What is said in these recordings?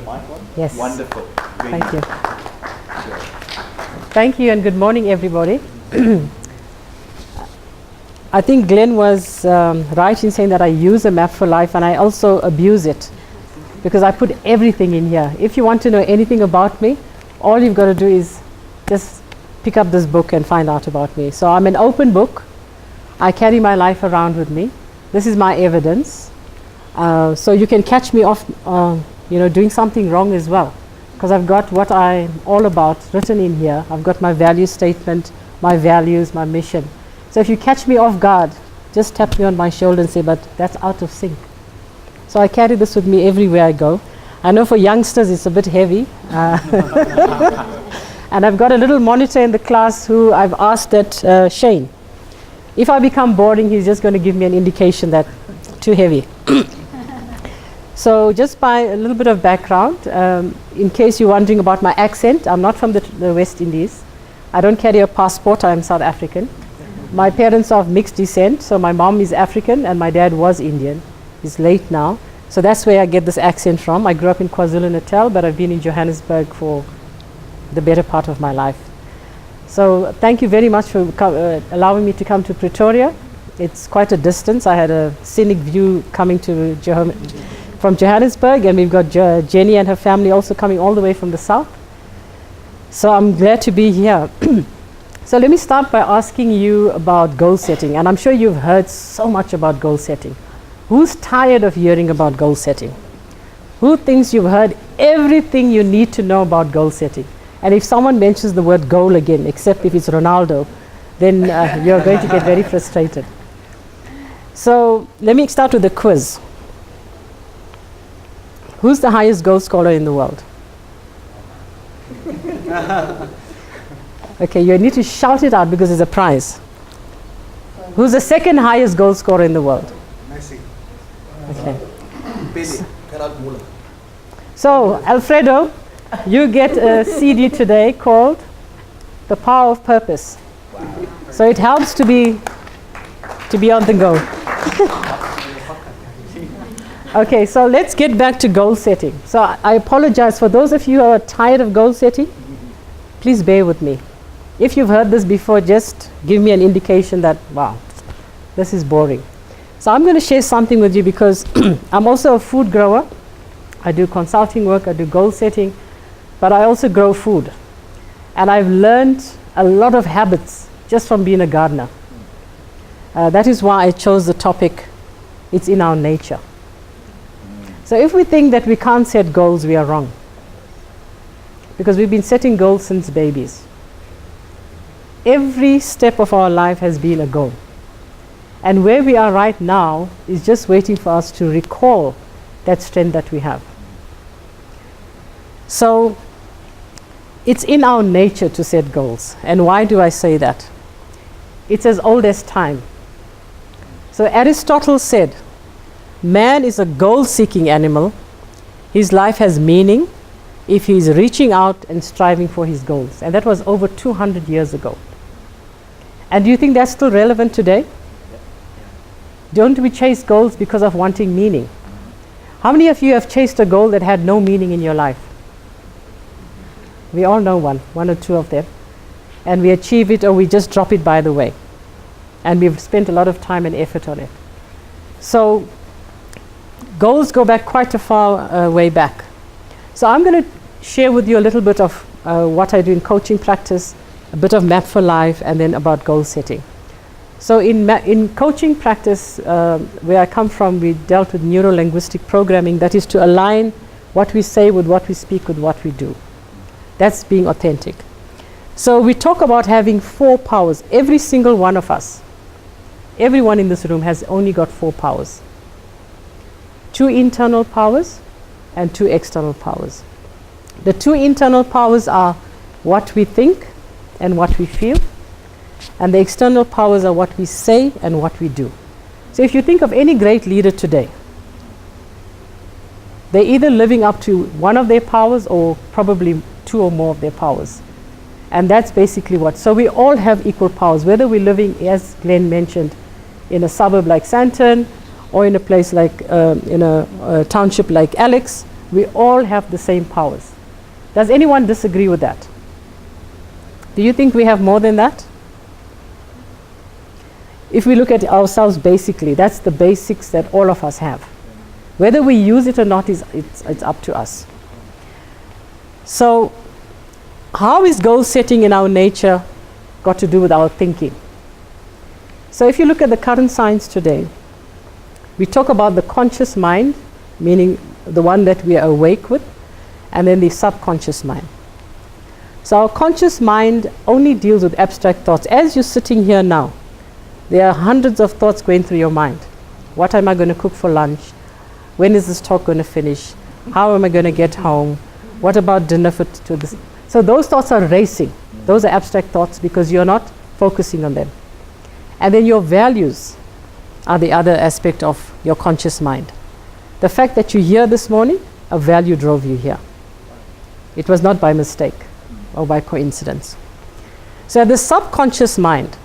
mic on? Yes. Wonderful. Really Thank you. good. Thank you and good morning, everybody. I think Glenn was right in saying that I use a map for life, and I also abuse it because I put everything in here. If you want to know anything about me, all you've got to do is just pick up this book and find out about me. So I'm an open book. I carry my life around with me. This is my evidence. So you can catch me off, doing something wrong as well, because I've got what I'm all about written in here. I've got my value statement, my values, my mission. So if you catch me off guard, just tap me on my shoulder and say, but that's out of sync. So I carry this with me everywhere I go. I know for youngsters it's a bit heavy. And I've got a little monitor in the class who I've asked that, Shane, if I become boring, he's just going to give me an indication that too heavy. So just by a little bit of background, in case you're wondering about my accent, I'm not from the West Indies. I don't carry a passport, I'm South African. My parents are of mixed descent, so my mom is African and my dad was Indian. He's late now. So that's where I get this accent from. I grew up in KwaZulu-Natal, but I've been in Johannesburg for the better part of my life. So thank you very much for allowing me to come to Pretoria. It's quite a distance. I had a scenic view coming to from Johannesburg, and we've got Jenny and her family also coming all the way from the south. So I'm glad to be here. So let me start by asking you about goal setting, and I'm sure you've heard so much about goal setting. Who's tired of hearing about goal setting? Who thinks you've heard everything you need to know about goal setting? And if someone mentions the word goal again, except if it's Ronaldo, then you're going to get very frustrated. So let me start with the quiz. Who's the highest goal scorer in the world? Okay, you need to shout it out because there's a prize. Who's the second highest goal scorer in the world? Messi. Okay. Pele. So, Alfredo, you get a CD today called The Power of Purpose. Wow. So it helps to be on the go. Okay, so let's get back to goal setting. So I apologize for those of you who are tired of goal setting. Please bear with me. If you've heard this before, just give me an indication that, wow, this is boring. So I'm going to share something with you because I'm also a food grower. I do consulting work, I do goal setting, but I also grow food. And I've learned a lot of habits just from being a gardener. That is why I chose the topic, it's in our nature. So if we think that we can't set goals, we are wrong. Because we've been setting goals since babies. Every step of our life has been a goal. And where we are right now is just waiting for us to recall that strength that we have. So it's in our nature to set goals. And why do I say that? It's as old as time. So Aristotle said, man is a goal-seeking animal. His life has meaning if he is reaching out and striving for his goals. And that was over 200 years ago. And do you think that's still relevant today? Don't we chase goals because of wanting meaning? How many of you have chased a goal that had no meaning in your life? We all know one or two of them. And we achieve it or we just drop it by the way. And we've spent a lot of time and effort on it. So goals go back quite a far way back. So I'm going to share with you a little bit of what I do in coaching practice, a bit of Map for Life, and then about goal setting. So in coaching practice, where I come from, we dealt with neuro-linguistic programming, that is to align what we say with what we speak with what we do. That's being authentic. So we talk about having 4 powers. Every single one of us, everyone in this room has only got 4 powers. 2 internal powers and 2 external powers. The 2 internal powers are what we think and what we feel, and the external powers are what we say and what we do. So if you think of any great leader today, they're either living up to one of their powers or probably 2 or more of their powers. And that's basically what. So we all have equal powers, whether we're living, as Glenn mentioned, in a suburb like Sandton or in a place like, in a township like Alex, We all have the same powers. Does anyone disagree with that? Do you think we have more than that? If we look at ourselves basically, that's the basics that all of us have. Whether we use it or not, it's up to us. So, how is goal setting in our nature got to do with our thinking? So if you look at the current science today, we talk about the conscious mind, meaning the one that we are awake with, and then the subconscious mind. So our conscious mind only deals with abstract thoughts. As you're sitting here now, there are hundreds of thoughts going through your mind. What am I going to cook for lunch? When is this talk going to finish? How am I going to get home? What about dinner to this? So those thoughts are racing. Those are abstract thoughts because you're not focusing on them. And then your values are the other aspect of your conscious mind. The fact that you're here this morning, a value drove you here. It was not by mistake or by coincidence. So the subconscious mind,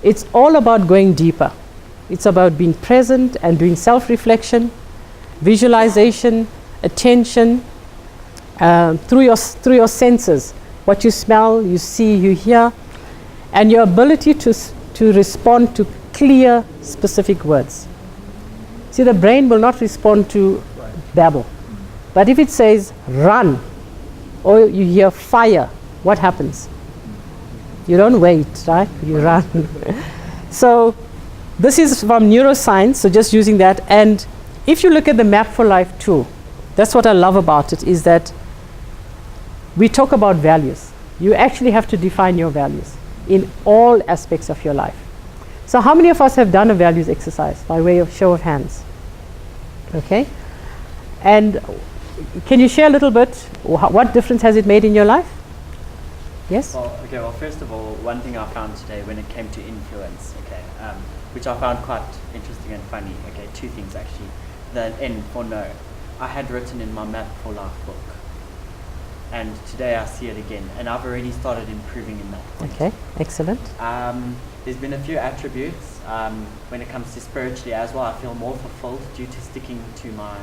it's all about going deeper. It's about being present and doing self-reflection, visualization, attention, through your senses, what you smell, you see, you hear, and your ability to respond to clear, specific words. See, the brain will not respond to babble. But if it says run, or you hear fire, what happens? You don't wait, right? You run. So this is from neuroscience, so just using that. And if you look at the Map for Life tool, that's what I love about it, is that we talk about values. You actually have to define your values in all aspects of your life. So how many of us have done a values exercise by way of show of hands? Okay. And can you share a little bit, what difference has it made in your life? Yes? Well, first of all, one thing I found today when it came to influence, which I found quite interesting and funny, two things actually. The N for no. I had written in my Map for Life book, and today I see it again, and I've already started improving in that point. Okay, excellent. There's been a few attributes when it comes to spiritually as well. I feel more fulfilled due to sticking to my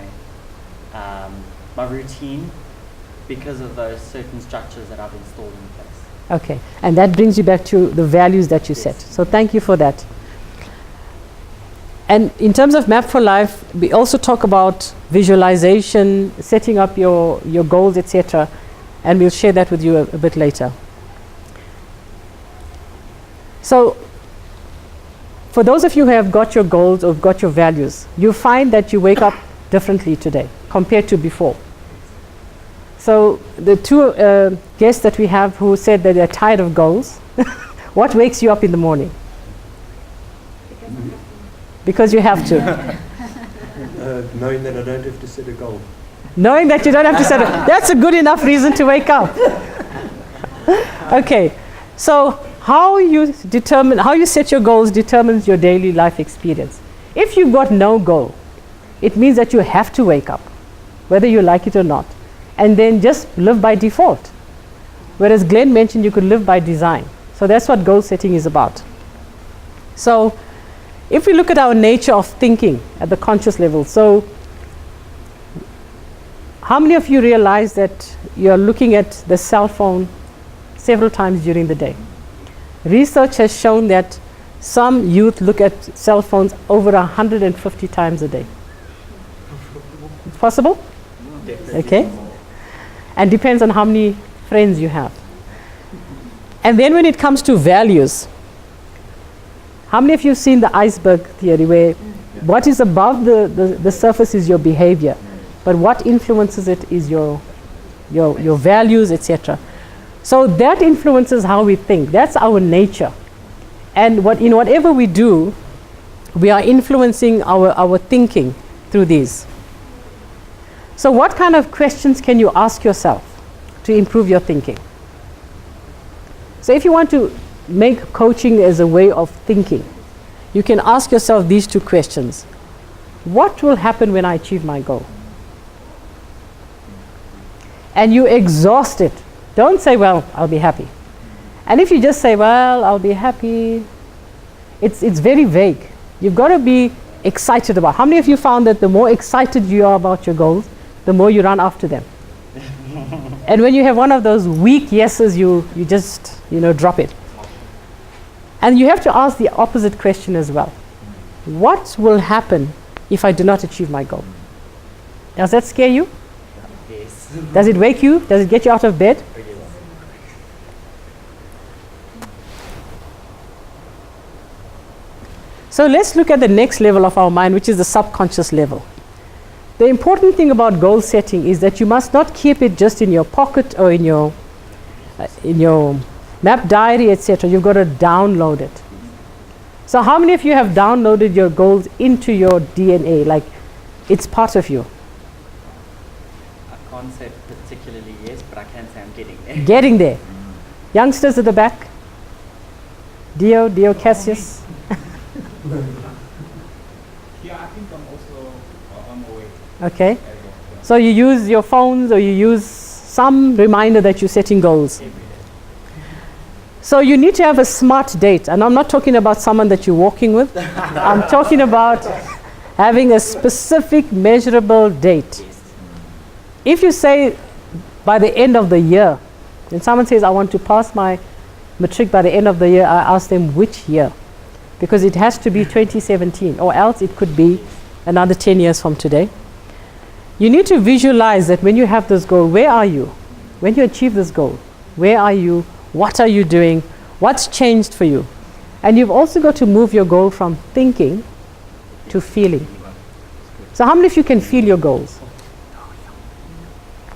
my routine because of those certain structures that I've installed in place. Okay, and that brings you back to the values that you set. So thank you for that. And in terms of Map for Life, we also talk about visualization, setting up your goals, etc. And we'll share that with you a bit later. So for those of you who have got your goals or got your values, you find that you wake up differently today compared to before. So the two guests that we have who said that they're tired of goals, what wakes you up in the morning? Because you have to. Knowing that I don't have to set a goal. Knowing that you don't have to set it. That's a good enough reason to wake up. Okay, so how you set your goals determines your daily life experience. If you've got no goal, it means that you have to wake up, whether you like it or not, and then just live by default. Whereas Glenn mentioned you could live by design. So that's what goal setting is about. So if we look at our nature of thinking at the conscious level, so how many of you realize that you're looking at the cell phone several times during the day? Research has shown that some youth look at cell phones over 150 times a day. It's possible? Okay. And depends on how many friends you have. And then when it comes to values, how many of you have seen the iceberg theory where what is above the surface is your behavior, but what influences it is your values, etc. So that influences how we think. That's our nature. And in whatever we do, we are influencing our thinking through these. So what kind of questions can you ask yourself to improve your thinking? So if you want to make coaching as a way of thinking, you can ask yourself these two questions. What will happen when I achieve my goal? And you exhaust it. Don't say, well, I'll be happy. And if you just say, well, I'll be happy, it's very vague. You've got to be excited about. How many of you found that the more excited you are about your goals, the more you run after them. And when you have one of those weak yeses, you just, drop it. And you have to ask the opposite question as well. What will happen if I do not achieve my goal? Does that scare you? Yes. Does it wake you? Does it get you out of bed? So let's look at the next level of our mind, which is the subconscious level. The important thing about goal setting is that you must not keep it just in your pocket or in your map diary, etc. You've got to download it. So how many of you have downloaded your goals into your DNA, like it's part of you? I can't say particularly yes, but I can say I'm getting there. Getting there. Youngsters at the back. Dio Cassius. Yeah, I think I'm also on my way. Okay. So you use your phones or you use some reminder that you're setting goals. So you need to have a smart date. And I'm not talking about someone that you're walking with. I'm talking about having a specific measurable date. If you say by the end of the year, when someone says I want to pass my matric by the end of the year, I ask them which year. Because it has to be 2017, or else it could be another 10 years from today. You need to visualize that when you have this goal, where are you? When you achieve this goal, where are you? What are you doing? What's changed for you? And you've also got to move your goal from thinking to feeling. So how many of you can feel your goals?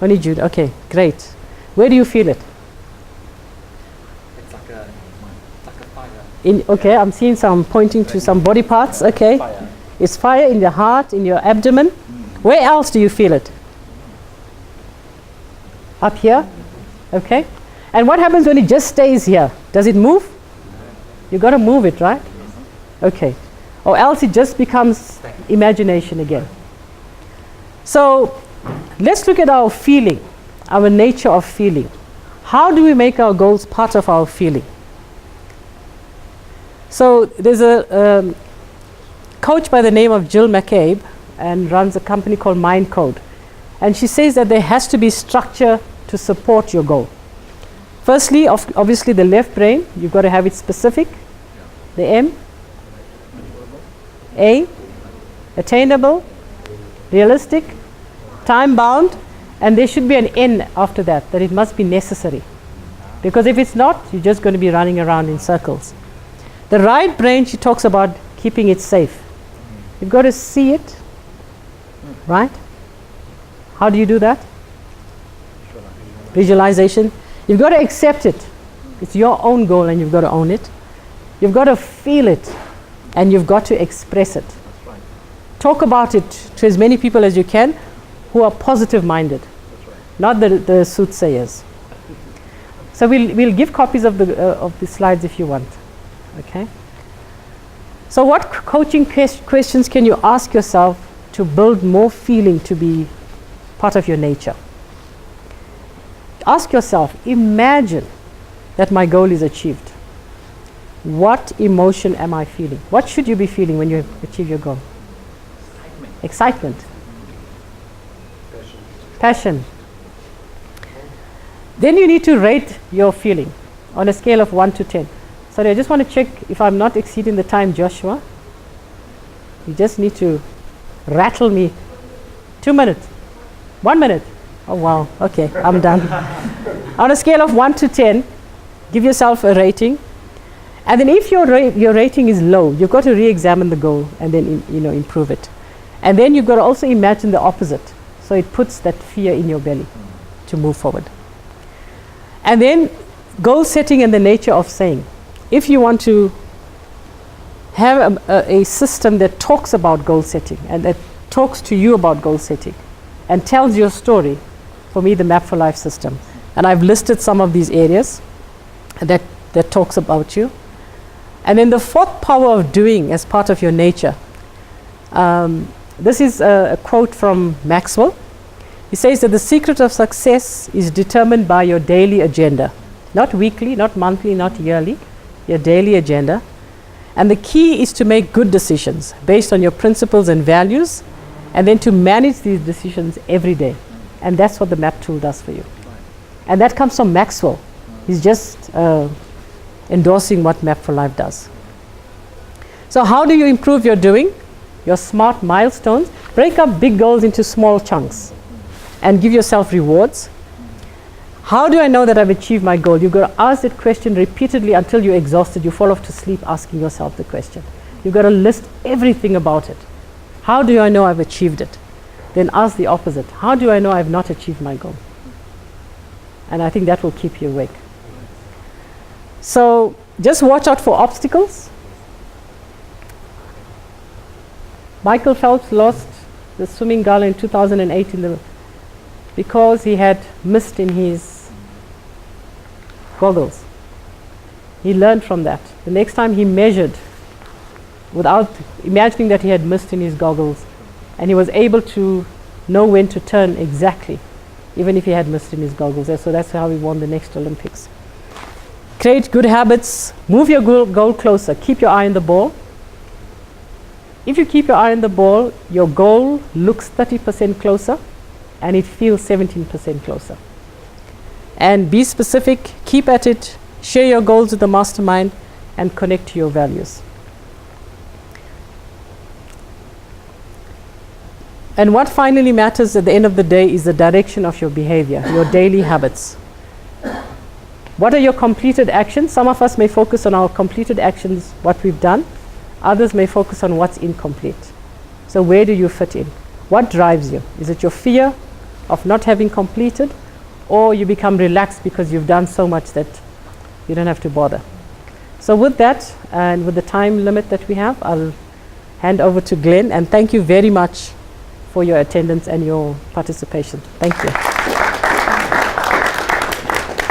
Only Jude. Okay, great. Where do you feel it? It's like a fire. Okay, I'm seeing some pointing to some body parts. Okay. Fire. It's fire in the heart, in your abdomen. Where else do you feel it? Up here? Okay. And what happens when it just stays here? Does it move? You got to move it, right? Okay. Or else it just becomes imagination again. So let's look at our feeling, our nature of feeling. How do we make our goals part of our feeling? So there's a coach by the name of Jill McCabe and runs a company called Mind Code. And she says that there has to be structure to support your goal. Firstly, obviously the left brain, you've got to have it specific. The M. A. Attainable. Realistic. Time bound. And there should be an N after that it must be necessary. Because if it's not, you're just going to be running around in circles. The right brain, she talks about keeping it safe. You've got to see it, right? How do you do that? Visualization. You've got to accept it. It's your own goal and you've got to own it. You've got to feel it and you've got to express it. Talk about it to as many people as you can who are positive minded, not the soothsayers. So we'll give copies of the slides if you want. Okay. So what coaching questions can you ask yourself to build more feeling to be part of your nature? Ask yourself, imagine that my goal is achieved. What emotion am I feeling? What should you be feeling when you achieve your goal? Excitement. Passion. Then you need to rate your feeling on a scale of 1 to 10. Sorry, I just want to check if I'm not exceeding the time, Joshua. You just need to rattle me. 2 minutes. 1 minute. Oh, wow. Okay, I'm done. On a scale of 1 to 10, give yourself a rating. And then if your rating is low, you've got to re-examine the goal and then improve it. And then you've got to also imagine the opposite. So it puts that fear in your belly to move forward. And then goal setting and the nature of saying. If you want to have a system that talks about goal setting and that talks to you about goal setting and tells your story, for me, the Map for Life system. And I've listed some of these areas that talks about you. And then the fourth power of doing as part of your nature. This is a quote from Maxwell. He says that the secret of success is determined by your daily agenda. Not weekly, not monthly, not yearly. Your daily agenda. And the key is to make good decisions based on your principles and values and then to manage these decisions every day. And that's what the map tool does for you. And that comes from Maxwell. He's just endorsing what Map for Life does. So how do you improve your doing? Your SMART milestones. Break up big goals into small chunks and give yourself rewards. How do I know that I've achieved my goal? You've got to ask that question repeatedly until you're exhausted. You fall off to sleep asking yourself the question. You've got to list everything about it. How do I know I've achieved it? Then ask the opposite. How do I know I've not achieved my goal? And I think that will keep you awake. So just watch out for obstacles. Michael Phelps lost the swimming gala in 2008 because he had mist in his goggles. He learned from that. The next time he measured without imagining that he had mist in his goggles, and he was able to know when to turn exactly, even if he had mist in his goggles. So that's how he won the next Olympics. Create good habits. Move your goal closer. Keep your eye on the ball. If you keep your eye on the ball, your goal looks 30% closer and it feels 17% closer. And be specific, keep at it, share your goals with the mastermind, and connect to your values. And what finally matters at the end of the day is the direction of your behavior, your daily habits. What are your completed actions? Some of us may focus on our completed actions, what we've done. Others may focus on what's incomplete. So where do you fit in? What drives you? Is it your fear of not having completed, or you become relaxed because you've done so much that you don't have to bother? So with that, and with the time limit that we have, I'll hand over to Glenn, and thank you very much for your attendance and your participation. Thank you.